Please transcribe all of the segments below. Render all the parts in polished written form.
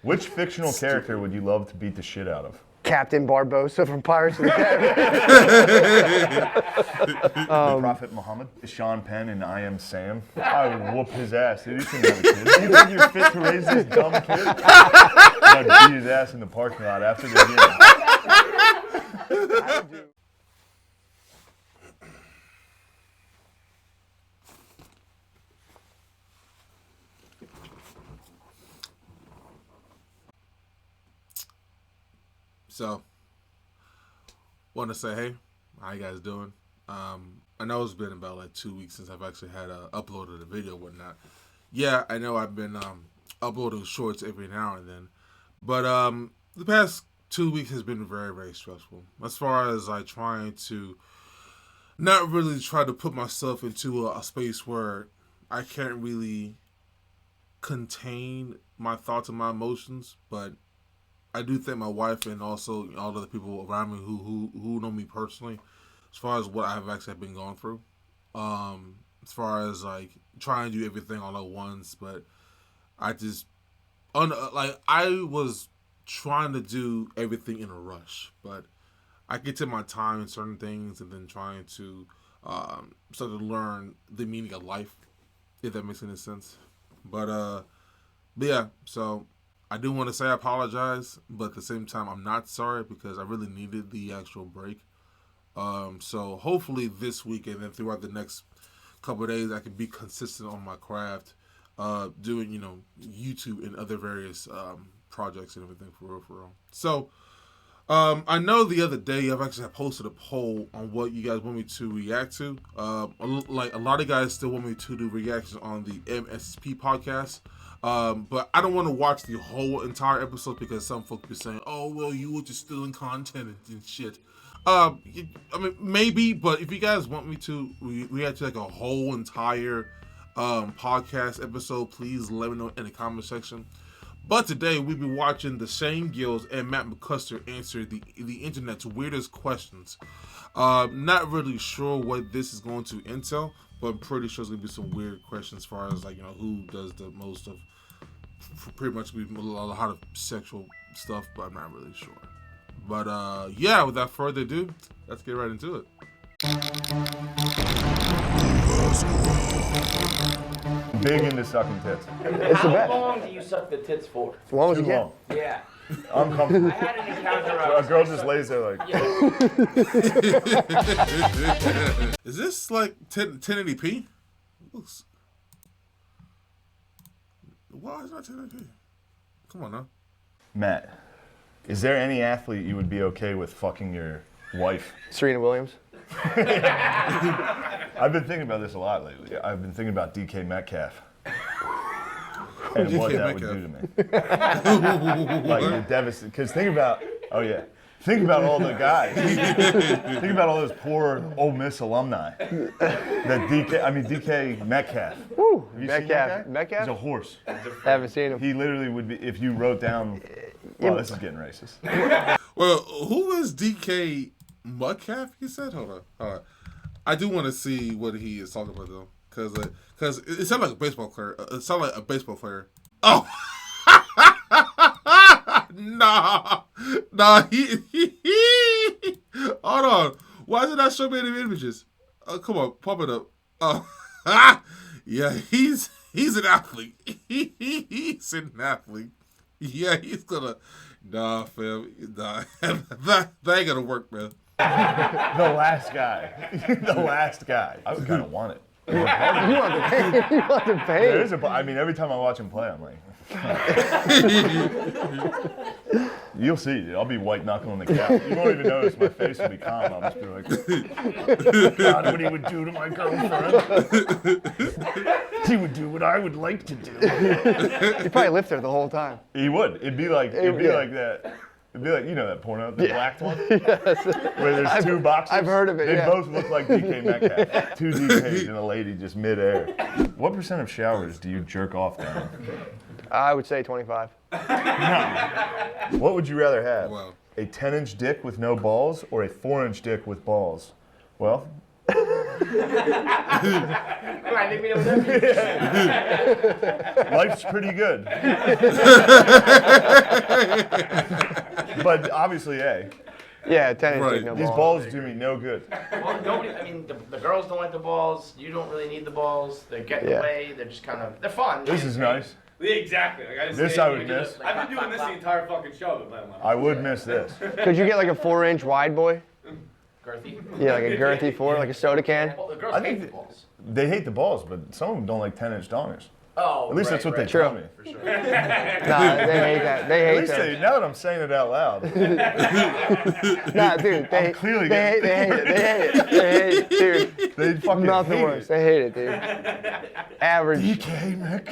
Which fictional character would you love to beat the shit out of? Captain Barbosa from Pirates of the Caribbean. The Prophet Muhammad, Sean Penn, and I Am Sam. I would whoop his ass, dude. He shouldn't have a kid. You think you're fit to raise this dumb kid? I'd beat his ass in the parking lot after the game. So, want to say, hey, how you guys doing? I know it's been about like 2 weeks since I've actually had uploaded a video and whatnot. Yeah, I know I've been uploading shorts every now and then, but the past 2 weeks has been very, very stressful. As far as like trying to not really try to put myself into a space where I can't really contain my thoughts and my emotions, but I do thank my wife and also all the people around me who know me personally, as far as what I've actually been going through. As far as like trying to do everything all at once, but I just I was trying to do everything in a rush, but I get to my time in certain things and then trying to start to learn the meaning of life, if that makes any sense. But yeah, so I do want to say I apologize, but at the same time, I'm not sorry because I really needed the actual break. So hopefully this week and then throughout the next couple of days, I can be consistent on my craft, doing, YouTube and other various projects and everything for real. So I know the other day I've actually posted a poll on what you guys want me to react to. Like a lot of guys still want me to do reactions on the MSP podcast. But I don't want to watch the whole entire episode because some folks be saying, oh, well, you were just stealing content and shit. I mean, maybe, but if you guys want me to react to like a whole entire podcast episode, please let me know in the comment section. But today, we'll be watching the Shane Gillis and Matt McCusker answer the internet's weirdest questions. Not really sure what this is going to entail, but I'm pretty sure it's going to be some weird questions as far as like, who does the most of pretty much a lot of sexual stuff, but I'm not really sure. But yeah, without further ado, let's get right into it. Big into sucking tits. How long do you suck the tits for? As long as Too you can. long. Yeah. I'm comfortable. I had an encounter. A girl just lays there like. Yeah. Is this like 1080p? Looks. Why is that 1080p? Come on now. Matt, is there any athlete you would be okay with fucking your wife? Serena Williams. I've been thinking about this a lot lately. I've been thinking about DK Metcalf. And what that would do to me. Like, you're devastated. Because think about all the guys. Think about all those poor Ole Miss alumni. DK Metcalf. Woo, Have you seen that guy? Metcalf? He's a horse. Haven't seen him. He literally would be, if you wrote down, well, this is getting racist. Well, who is DK Metcalf? You said, hold on. I do want to see what he is talking about though, because it sounded like a baseball player. It sounded like a baseball player. Oh, nah. He. Hold on. Why is it not showing me any images? Come on, pump it up. Yeah, he's an athlete. He's an athlete. Yeah, he's gonna. Nah, fam. Nah, that ain't gonna work, man. The last guy. I would kind of want it. You want to pay. Every time I watch him play, I'm like, you'll see, dude. I'll be white knuckling the couch. You won't even notice. My face will be calm. I'll just be like, God, what he would do to my girlfriend. He would do what I would like to do. He'd probably lift her the whole time. He would. It'd be like that. It'd be like, that porno, the black one? Yes. Where there's two boxes? I've heard of it, They both look like DK Metcalf. Two DKs and a lady just midair. What % of showers do you jerk off down? I would say 25. No. What would you rather have? Wow. A 10-inch dick with no balls or a 4-inch dick with balls? Well... I think we know what that means. Life's pretty good. But obviously, A. Yeah, 10 Right. inch no These ball. balls do me no good. Well, nobody. I mean, the girls don't like the balls. You don't really need the balls. They get in the Yeah. way. They're just kind of. They're fun. This is nice. Yeah, exactly. Like, I just This say, I we would do miss. the- I've been doing this the entire fucking show. But I would miss this. Could you get like a 4-inch wide boy? Girthy. Yeah, like a girthy 4, like a soda can. Well, the girls I hate think the balls. they hate the balls, but some of them don't like 10-inch dongers. Oh, At least that's what they True. tell me. For sure. Nah, they hate that. They At hate least that. now that I'm saying it out loud. Nah, dude, they clearly hate it. They hate it. They hate it, dude. They fucking Nothing hate worse. it. They hate it, dude. Average DK, Mick.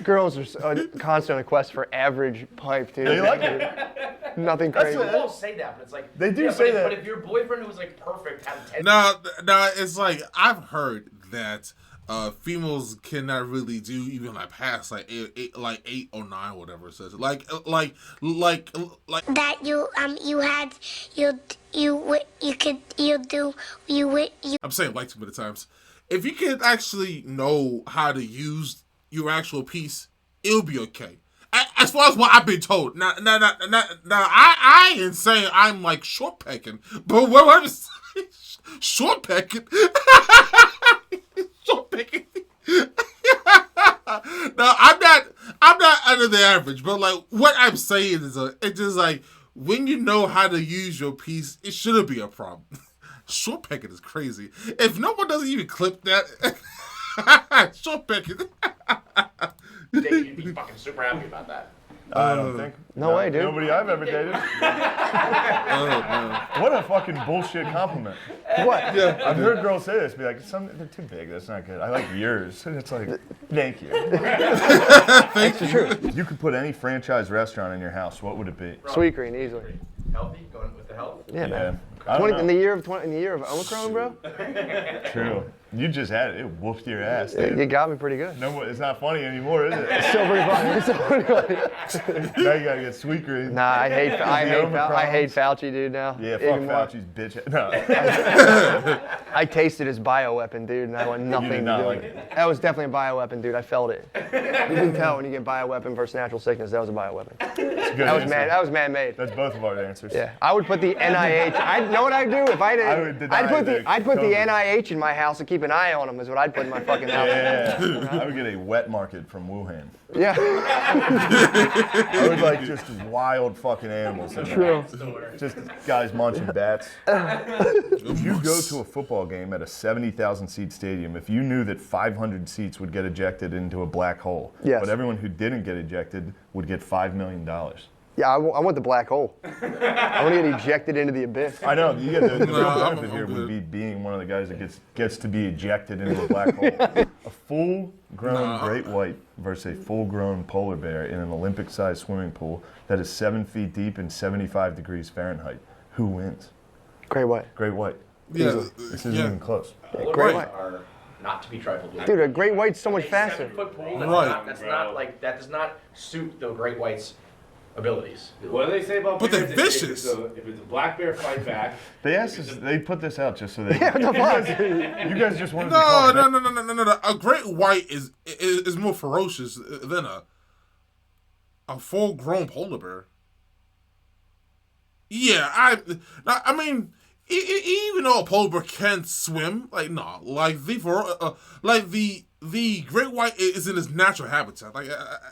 girls are constantly on a quest for average pipe, dude. They like it. Nothing That's crazy. what- People say that, but it's like They do yeah, say but that. But if your boyfriend who was like perfect had 10. No, it's like I've heard that females cannot really do even like past like eight or 9, whatever it says. Like that you I'm saying like too many times. If you can actually know how to use your actual piece, it'll be okay. As far as what I've been told. Now, I ain't saying I'm like short pecking, but what I'm saying, short pecking, short pecking. No, I'm not under the average, but like what I'm saying is, it's just like when you know how to use your piece, it shouldn't be a problem. Short pecking is crazy. If no one doesn't even clip that, short pecking. You'd be fucking super happy about that. I don't think. No way, dude. Nobody I've ever dated. What a fucking bullshit compliment. What? I've heard girls say this, be like, they're too big, that's not good. I like yours. And it's like, thank you. That's true. You could put any franchise restaurant in your house, what would it be? Sweet green, easily. Healthy, going with the health. Yeah, man. I don't know. In the year of Omicron, bro. True. You just had it. It whooped your ass, dude. You got me pretty good. No, it's not funny anymore, is it? It's still pretty funny. It's still pretty funny. Now you gotta get sweet green. Nah, I hate Omicron. Fauci, dude. Now. Yeah, fuck Even more. Fauci's bitch. No. I tasted his bioweapon, dude, and I want nothing did to not do like with it. it. That was definitely a bioweapon, dude. I felt it. You can tell when you get bioweapon versus natural sickness. That was a bioweapon. It's a good That was answer. That was man-made. That's both of our answers. Yeah, I would put the NIH. I know what I'd do if I did. I would deny I'd put the COVID. NIH in my house to keep an eye on them. Is what I'd put in my fucking house. Yeah. I would get a wet market from Wuhan. Yeah. I would like just wild fucking animals. In there. True. Just guys munching bats. If you go to a football game at a 70,000 seat stadium, if you knew that 500 seats would get ejected into a black hole, Yes. but everyone who didn't get ejected would get $5 million. Yeah, I want the black hole. I want to get ejected into the abyss. I know, you get the real I'm benefit here would good. be being one of the guys that gets to be ejected into a black hole. A full-grown great white versus a full-grown polar bear in an Olympic-sized swimming pool that is 7 feet deep and 75 degrees Fahrenheit. Who wins? Great white. Great white. Yeah, This isn't even close. Polar Great bears white. are not to be trifled with. Dude, a great white's so much faster. 7-foot pool. That's Right. Not, that's not like that. Does not suit the great white's abilities. What do they say about But bears? they're They say vicious. If it's a black bear, fight back. They asked us, they put this out just so they. Yeah, what the fuck? You guys just wanted to call No. it. A great white is more ferocious than a full-grown polar bear. Yeah, I mean, even though a polar bear can swim, like no, like the great white is in its natural habitat. Like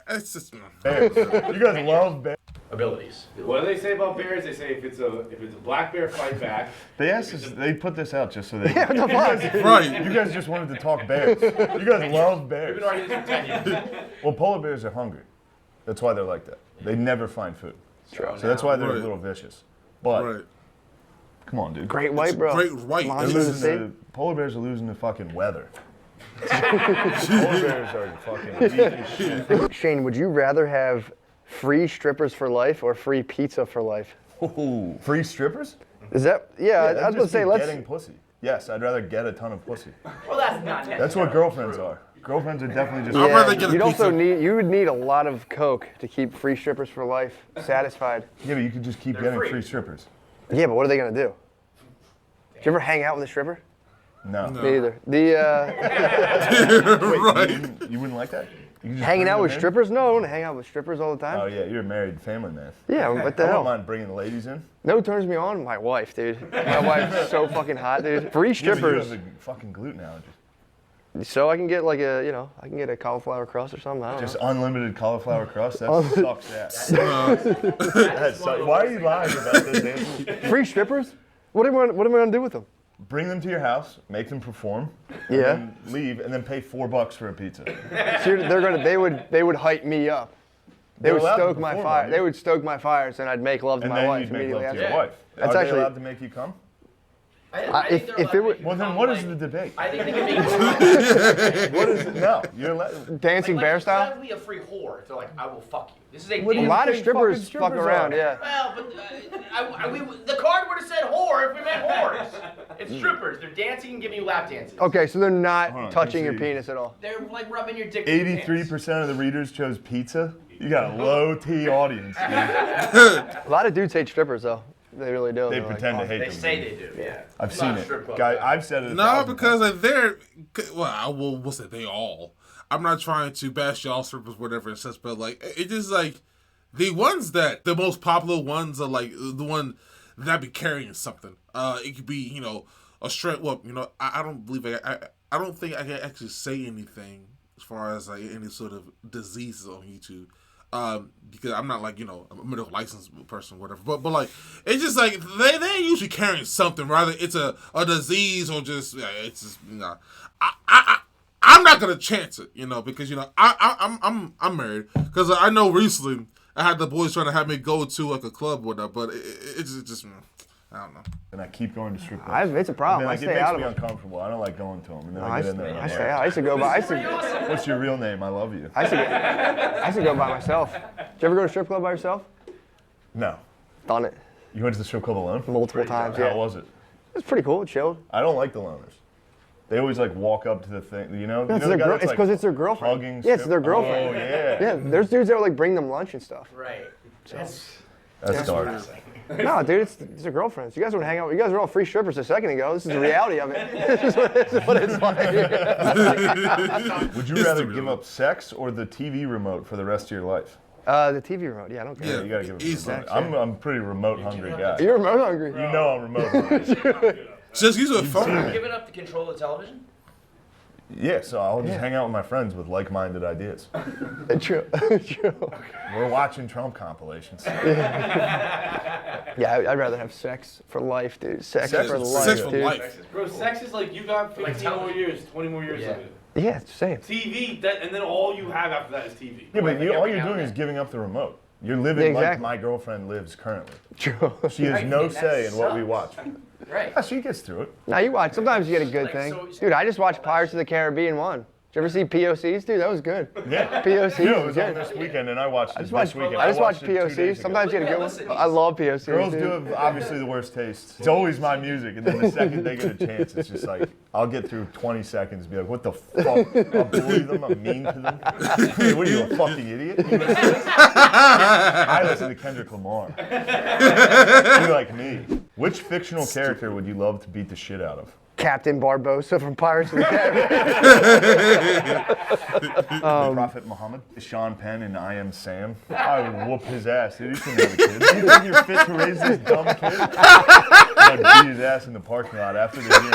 it's just. Bears. You guys love bears. Abilities. What do they say about bears? They say if it's a black bear, fight back. They asked us, they put this out just so they. Yeah, what the fuck? Right. You guys just wanted to talk bears. You guys love We've bears. been arguing this for 10 years. Well, polar bears are hungry. That's why they're like that. They never find food. True. So that's why they're Right. a little vicious. But Right. come on, dude. Great white, bro. Great white. Monsters They're of the losing sea. to, polar bears are losing to fucking weather. Polar bears are fucking weak as shit. Shane, would you rather have free strippers for life or free pizza for life? Ooh. Free strippers? Is that? Yeah, I was That'd going to just say, be let's. getting pussy. Yes, I'd rather get a ton of pussy. Well, that's not necessary. That's what girlfriends are. Girlfriends are definitely just. I'd rather Yeah, get a you'd also pizza. you would need a lot of coke to keep free strippers for life satisfied. Yeah, but you could just keep They're getting free. free strippers. Yeah, but what are they going to do? Did you ever hang out with a stripper? No. Me either. The Wait, Right. you wouldn't like that? You just Hanging bring out them with in? strippers? No, I don't hang out with strippers all the time. Oh yeah, you're a married family man. Yeah, what the I hell? don't mind bringing the ladies in. No, who turns me on? My wife, dude. My wife's so fucking hot, dude. Free Yeah, but strippers. you have a fucking gluten allergy. So I can get like a, I can get a cauliflower crust or something. I don't Just know. unlimited cauliflower crust. That sucks ass. That sucks. Why are you lying about this, Anthony? Free strippers? What am I gonna do with them? Bring them to your house, make them perform, Yeah. and then leave, and then pay $4 for a pizza. So they would hype me up. They They're would allowed to stoke my perform, fire. aren't They you? would stoke my fires, and I'd make love to And my then wife you'd make immediately love to after. your wife. That's Are they actually- allowed to make you come? I think if they're it allowed would- to Well, then become, what is like- the debate? I think they can make What is it? No, you're allowed. Dancing bear It's not style? be a free whore if they're like, I will fuck you. This is a What do A you lot of think strippers fucking fuck strippers around, are? yeah. Well, but the card would have said whore if we meant whores. It's strippers. They're dancing and giving you lap dances. Okay, so they're not Hold on, touching let your me see. penis at all. They're like rubbing your dick. in your pants. 83% of the readers chose pizza. You got a low T audience. Dude. A lot of dudes hate strippers, though. They really do. They They're like, pretend to "Oh, hate They them. say they do. Yeah. I've It's seen not a it. strip club. Guy, I've said it. No, 1,000 because times. they're we'll say they all. I'm not trying to bash y'all strippers, whatever it says, but like it just like the ones that the most popular ones are like the one that be carrying something. It could be a straight. Well, I don't believe I don't think I can actually say anything as far as like any sort of diseases on YouTube. Because I'm not like a medical licensed person, whatever. But like it's just like they usually carrying something, rather it's a disease or just it's just I'm not gonna chance it, because I'm married. Because I know recently I had the boys trying to have me go to like a club or whatnot, but it's just I don't know. And I keep going to strip clubs. It's a problem. I Like, it stay makes out of me them. uncomfortable. I don't like going to them. And then No, I get in there. And I I'm stay like, out. I used to go by. what's your real name? I love you. I used to go by myself. Did you ever go to a strip club by yourself? No. Done it You went to the strip club alone? multiple times. How Yeah, was it? it's pretty cool. It chilled. I don't like the loners. They always like walk up to the thing, No, it's the their guy girl. that's, It's like, because it's their girlfriend. hugging Yeah, it's strip- their girlfriend. Oh yeah. Yeah, there's dudes that would like bring them lunch and stuff. Right. That's dark. No, dude, it's their girlfriends. You guys want to hang out? You guys were all free strippers a second ago. This is the reality of it. This is what it's like. Would you rather give up sex or the TV remote for the rest of your life? The TV remote. Yeah, I don't care. Yeah. You gotta give up the Easily. remote. I'm a pretty remote hungry guy. You're remote hungry. You know I'm remote hungry. Just use a phone. Giving up the control of television? Yeah, so I'll just hang out with my friends with like-minded ideas. True. True. We're watching Trump compilations. Yeah, I'd rather have sex for life, dude. Sex for life, Sex for dude. life. Bro, sex is like you got 15 more years, 20 more years Yeah. of it. Yeah, it's the same. TV, and then all you have after that is TV. Yeah, but all you're now doing and is then. giving up the remote. You're living Yeah, like exactly. my girlfriend lives currently. True. She has Right, no and that say in what we sucks. watch. Right. Yeah, she gets through it. Now you watch. Sometimes you get a good Like, thing. so- Dude, I just watched Pirates of the Caribbean 1. Did you ever see POCs? Dude, that was good. Yeah. POCs Yeah, it was was on good. this weekend, and I watched it I just this weekend. watched it 2 days POCs. ago. Sometimes you get a good Listen, one. I love POCs. Girls dude. do have obviously the worst taste. It's always my music, and then the second they get a chance, it's just like, I'll get through 20 seconds and be like, what the fuck? I'll bully them, I'm mean to them. What are you, a fucking idiot? You listen to this? I listen to Kendrick Lamar. You're like me. Which fictional character would you love to beat the shit out of? Captain Barbosa from Pirates of the Caribbean. The Prophet Muhammad, Sean Penn in I Am Sam. I would whoop his ass, dude. He shouldn't have a kid. Do you think you're fit to raise this dumb kid? I'd beat his ass in the parking lot after the hearing.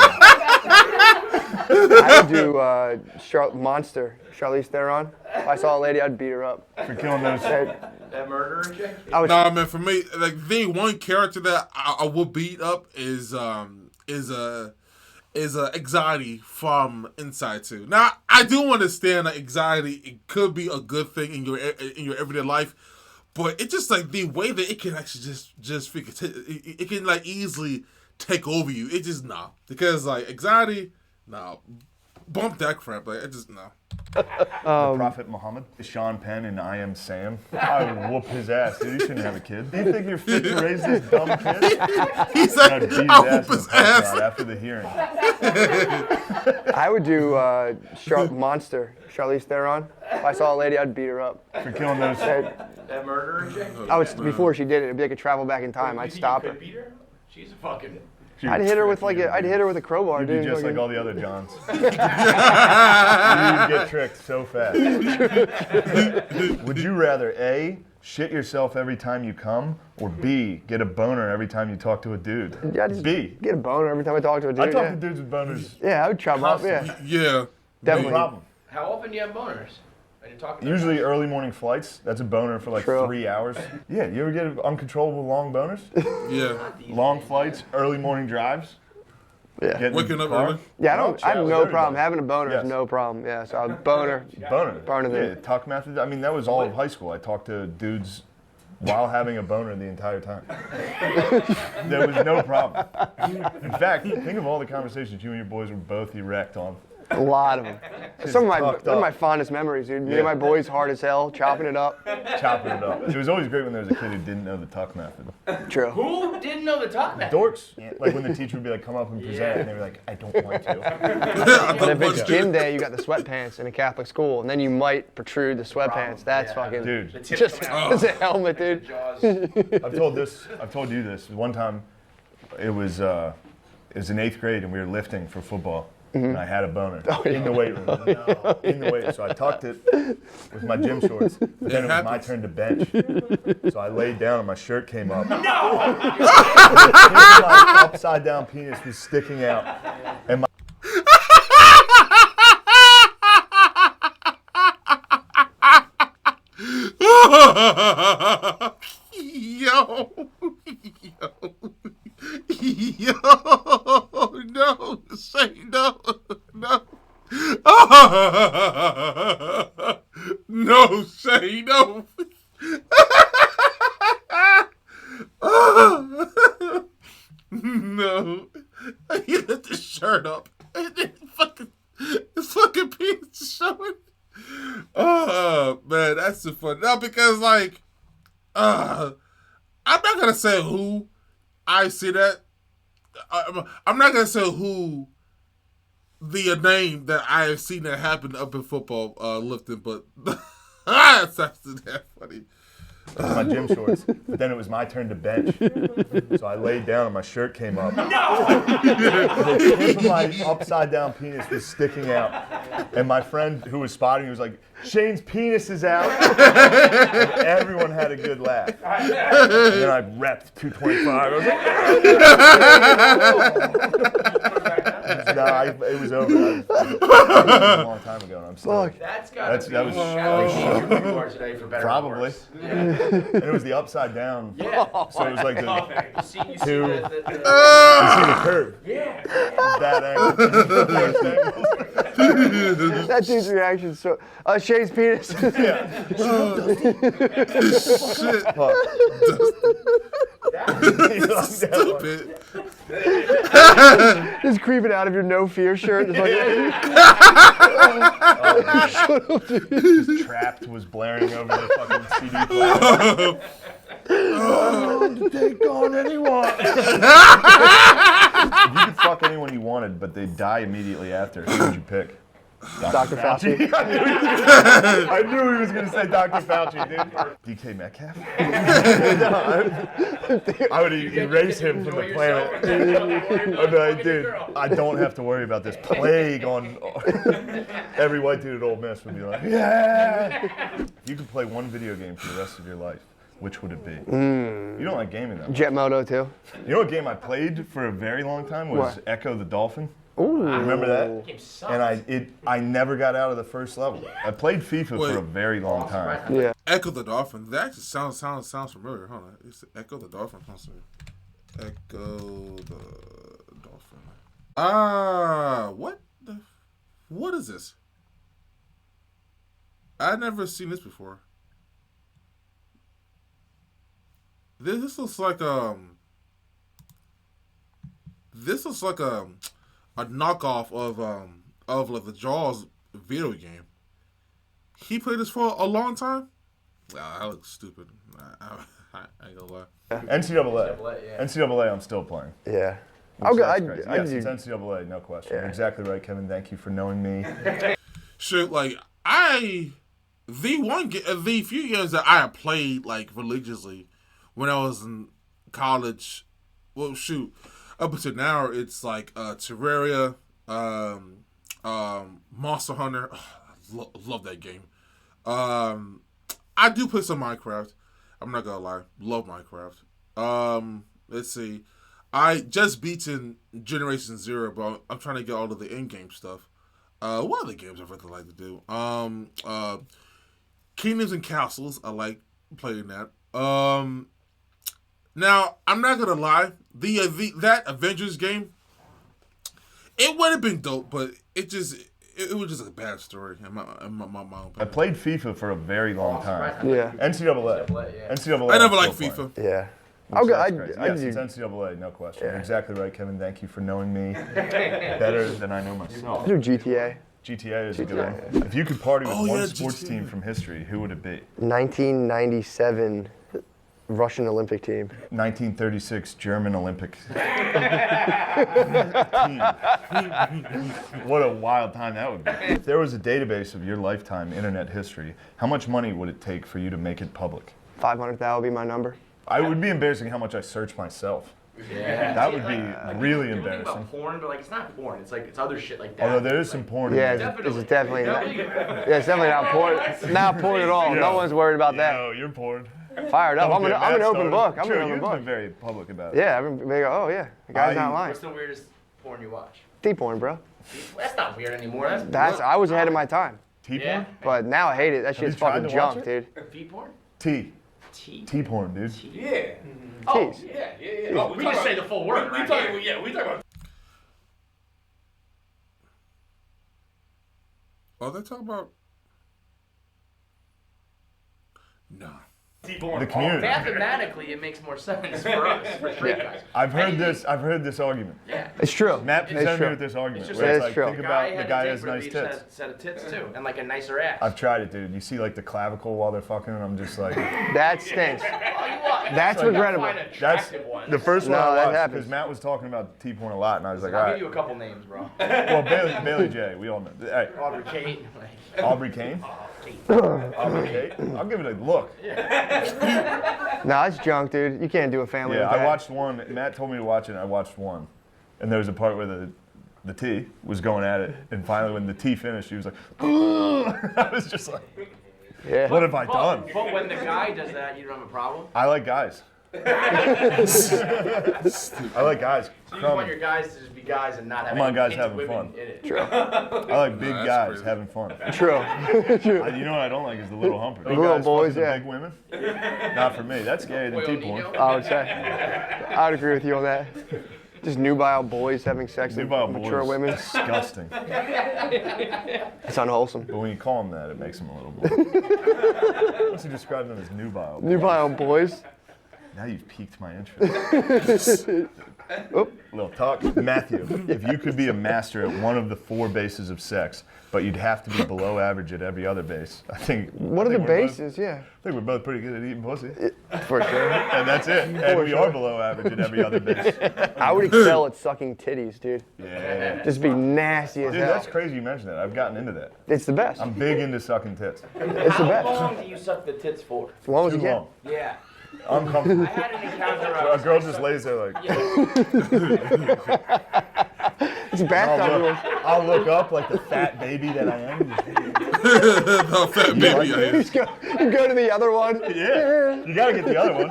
I would do Monster, Charlize Theron. If I saw a lady, I'd beat her up. For killing those. That murderer chick? Nah, man. For me, like the one character that I would beat up is anxiety from Inside 2. Now, I do understand that anxiety it could be a good thing in your everyday life, but it's just like the way that it can actually just it can like easily take over you. It just because like anxiety, bump that crap. Like it just The Prophet Muhammad, Sean Penn in I Am Sam. I would whoop his ass, dude. He shouldn't have a kid. Do you think you're fit to raise this dumb kid? He's I'd like, beat his I'll ass whoop in the his parking ass. lot after the hearing. I would do Monster, Charlize Theron. If I saw a lady, I'd beat her up. For killing those. That murderer chick? Before she did it, it'd be like a travel back in time. You I'd think stop you her. could beat her? She's a fucking... I'd hit her with a crowbar, You'd be dude. just like all the other Johns. You'd get tricked so fast. Would you rather A, shit yourself every time you come, or B, get a boner every time you talk to a dude? Yeah, just B. Get a boner every time I talk to a dude. I talk to dudes with boners. Yeah, I would chop up. Yeah, Yeah. definitely. No problem. How often do you have boners? Are you talking Usually early morning flights. That's a boner for like True. 3 hours. Yeah, you ever get uncontrollable long boners? Yeah. Long flights, early morning drives. Yeah. Get in Waking the up car. early? Yeah, I have Showers, no problem. everybody. Having a boner Yes. is no problem. Yeah, so boner. Boner. Boner Yeah, the- tuck method. I mean, that was all of high school. I talked to dudes while having a boner the entire time. There was no problem. In fact, think of all the conversations you and your boys were both erect on. A lot of them. Some of my fondest memories, dude. Me Yeah. and my boys hard as hell, chopping it up. Chopping it up. It was always great when there was a kid who didn't know the tuck method. True. Who didn't know the tuck method? Dorks. Like when the teacher would be like, come up and present, and they were like, I don't want to. And if it's gym day, you got the sweatpants in a Catholic school, and then you might protrude the sweatpants. That's fucking Dude, The tip just coming out. as a helmet, dude. Jaws. I've told you this. One time, it was in 8th grade, and we were lifting for football. And I had a boner in the weight room. In the weight room. So I tucked it with my gym shorts. But then it was my turn to bench. So I laid down and my shirt came up. No! My upside down penis was sticking out. And my Yo, no, say no, no. No, say no. No. He lift the shirt up and then his fucking penis is showing. Oh, man, that's the fun. No, because, like, I'm not going to say who I see that. I'm not going to say who the name that I have seen that happen up in football lifting, but that's actually that funny. my gym shorts. But then it was my turn to bench. So I laid down and my shirt came up. No! The tip of my upside down penis was sticking out. And my friend who was spotting me was like, Shane's penis is out. And everyone had a good laugh. And then I repped 225. I was like, no, it was over. It was a long time ago, and I'm sorry. Fuck. That's got to be That was today for better or probably. worse. And it was the upside down. Yeah. So it was like the You see Two. the you see the curve. yeah. That angle. Worst angle. That dude's reaction. So, Shane's penis. Shit. Fuck. Stupid. Just creeping out of your no fear shirt. Just like, Trapped was blaring over the fucking CD player. Take on anyone. If you could fuck anyone you wanted, but they'd die immediately after, who would you pick? Dr. Fauci. I knew he was going to say Dr. Fauci, dude. DK Metcalf? I would erase him from the planet. I'd be like, dude, I don't have to worry about this plague on every white dude at Ole Miss would be like, yeah. If you could play one video game for the rest of your life, which would it be? You don't like gaming that much. Jet Moto, too. You know what game I played for a very long time was What? Echo the Dolphin? Ooh. Remember that? Game sucks. And I never got out of the first level. I played FIFA for a very long time. Yeah. Echo the Dolphin. That actually sounds familiar. Hold on. It's Echo the Dolphin. Echo the Dolphin. What is this? I've never seen this before. This looks like a knockoff of like the Jaws video game. He played this for a long time. Wow, that looks stupid. I ain't gonna lie. NCAA. yeah. NCAA, I'm still playing. Yeah. Which Okay, sounds crazy. Yes, it's NCAA, no question. You're exactly right, Kevin. Thank you for knowing me. Shit, like the few games that I have played like religiously when I was in college. Well, shoot, up until now, it's like Terraria, Monster Hunter. Oh, I love that game. I do play some Minecraft. I'm not gonna lie, love Minecraft. Let's see. I just beaten Generation Zero, but I'm trying to get all of the in-game stuff. What other games I really like to do? Kingdoms and Castles. I like playing that. Now I'm not gonna lie. That Avengers game, it would have been dope, but it was just a bad story in my opinion. I played FIFA for a very long time. Yeah. NCAA. Yeah. NCAA. I never I'm liked still FIFA. playing. Yeah. Which Okay, that's crazy. Yes, it's NCAA, no question. You're exactly right, Kevin. Thank you for knowing me better than I know myself. I do GTA. GTA is a good one. If you could party with one sports GTA. team from history, who would it be? 1997 Russian Olympic team. 1936 German Olympic team. What a wild time that would be. If there was a database of your lifetime internet history, how much money would it take for you to make it public? 500, that would be my number. It would be embarrassing how much I search myself. Yeah. That would be really People think embarrassing. about porn, but like it's not porn. It's like it's other shit like that. Although there is some porn. Yeah, in there. it's definitely not. Yeah, it's definitely not porn. Not porn at all. No one's worried about that. No, you're porn. Fired up. I'm Don't an get Matt open started. book. I'm Sure, an open you've book. been very public about it. Yeah, they go, oh yeah, the guy's not lying. What's the weirdest porn you watch? T-porn, bro. That's not weird anymore. I was ahead of my time, T-porn? Yeah. but now I hate it. That shit's you tried fucking to watch junk, it? dude. Feet porn? T. T. T-porn, dude. Yeah. Oh, Tees. Yeah. Oh, we just say the full word. We right talk here. about. Oh, they talk about. No. The community. Mathematically, it makes more sense for us, for straight guys. I've heard this argument. Yeah. It's true. Matt It's presented me true. with this argument. It's just- Where it's That like, is true. think about the guy had a has dick, but nice each tits. set of tits too, and like a nicer ass. I've tried it, dude. You see like the clavicle while they're fucking, and I'm just like, That stinks. Oh, you what? That's So you regrettable. find that's attractive ones. the first one No, I that watched happens. because Matt was talking about T-porn a lot, and I was like, all I'll right. give you a couple names, bro. Well, Bailey J. We all know. Hey, Aubrey Kate. Aubrey Kane. Aubrey Kate. I'll give it a look. No, it's junk, dude. You can't do a family Yeah, with that. I watched one. Matt told me to watch it, and I watched one. And there was a part where the T was going at it, and finally when the T finished, he was like, I was just like, Yeah. what have I done? But when the guy does that, you don't have a problem. I like guys. I like guys. So you want your guys to just be guys and not have Come on, any guys into having women fun. in it. True. I like big that's guys crazy. having fun. True. You know what I don't like is the little humper. Big little guys boys, fucking the yeah. Big women. Not for me. That's scarier than Boy, T-porn. O'Neill. I would say. I would agree with you on that. Just nubile boys having sex with Nubile mature boys. women. Disgusting. It's unwholesome. But when you call them that, it makes them a little more. Once you describe them as nubile. Nubile boys. Now you've piqued my interest. Little talk. Matthew, if you could be a master at one of the 4 bases of sex, but you'd have to be below average at every other base, I think. What are the bases? Yeah. I think we're both pretty good at eating pussy. For sure. And that's it. And we are below average at every other base. I would excel at sucking titties, dude. Yeah. Just be nasty as Dude, hell. that's crazy you mentioned that. I've gotten into that. It's the best. I'm big into sucking tits. It's the How best. long do you suck the tits for? As long as Too you can. long. Yeah. Uncomfortable. I had an encounter. A girl just lays there like, It's bathtub rules. I'll look up like the fat baby that I am. The fat baby. I You go to the other one. Yeah, you gotta get the other one.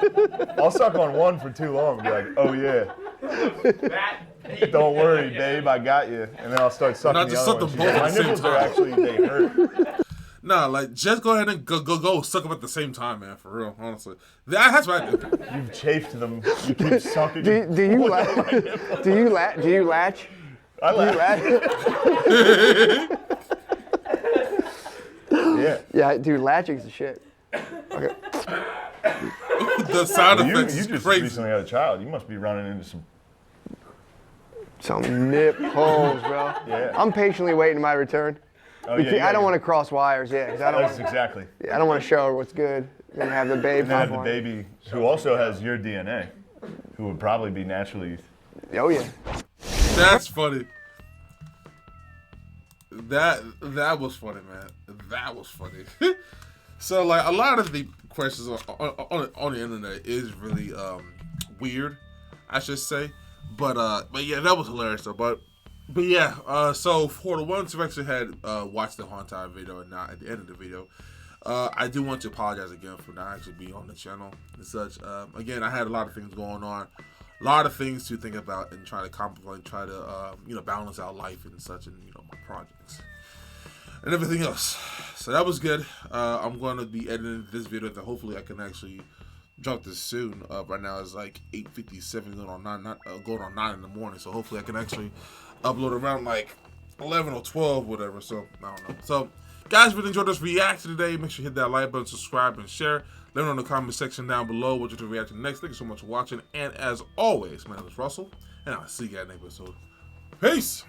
I'll suck on one for too long and be like, oh yeah, That, don't worry, babe, I got you. And then I'll start sucking Not the just other suck one. them both at My the same nipples are time. actually, they hurt. Nah, like just go ahead and go suck them at the same time, man. For real, honestly. That's what I do. You've chafed them. You keep sucking. Do you latch? Do you latch? I Do you laugh. latch? Yeah. Yeah, dude, latching's the shit. Okay. The sound You effects just is crazy. recently had a child. You must be running into Some nip holes, bro. Yeah. I'm patiently waiting my return. Oh, yeah, I don't want to cross wires, yeah, because I That's don't exactly. want to show her what's good. Gonna have the babe And then have pop the on. baby who also has your DNA, who would probably be naturally. Oh yeah. That's funny. That was funny, man. That was funny. So like a lot of the questions on the internet is really weird, I should say. But yeah, that was hilarious though. But yeah, so for the ones who actually had watched the whole entire video and not at the end of the video, I do want to apologize again for not actually being on the channel and such. Again, I had a lot of things going on, a lot of things to think about and try to complement, try to balance out life and such, and my projects and everything else. So that was good. I'm going to be editing this video that hopefully I can actually drop this soon. Right now it's like 8:57, going on 9 in the morning. So hopefully I can actually upload around like 11 or 12, whatever. So I don't know. So guys, if you enjoyed this reaction today, make sure you hit that like button, subscribe, and share. Let me know in the comment section down below what you're to react to next. Thank you so much for watching. And as always, my name is Russell, and I'll see you guys next episode. Peace.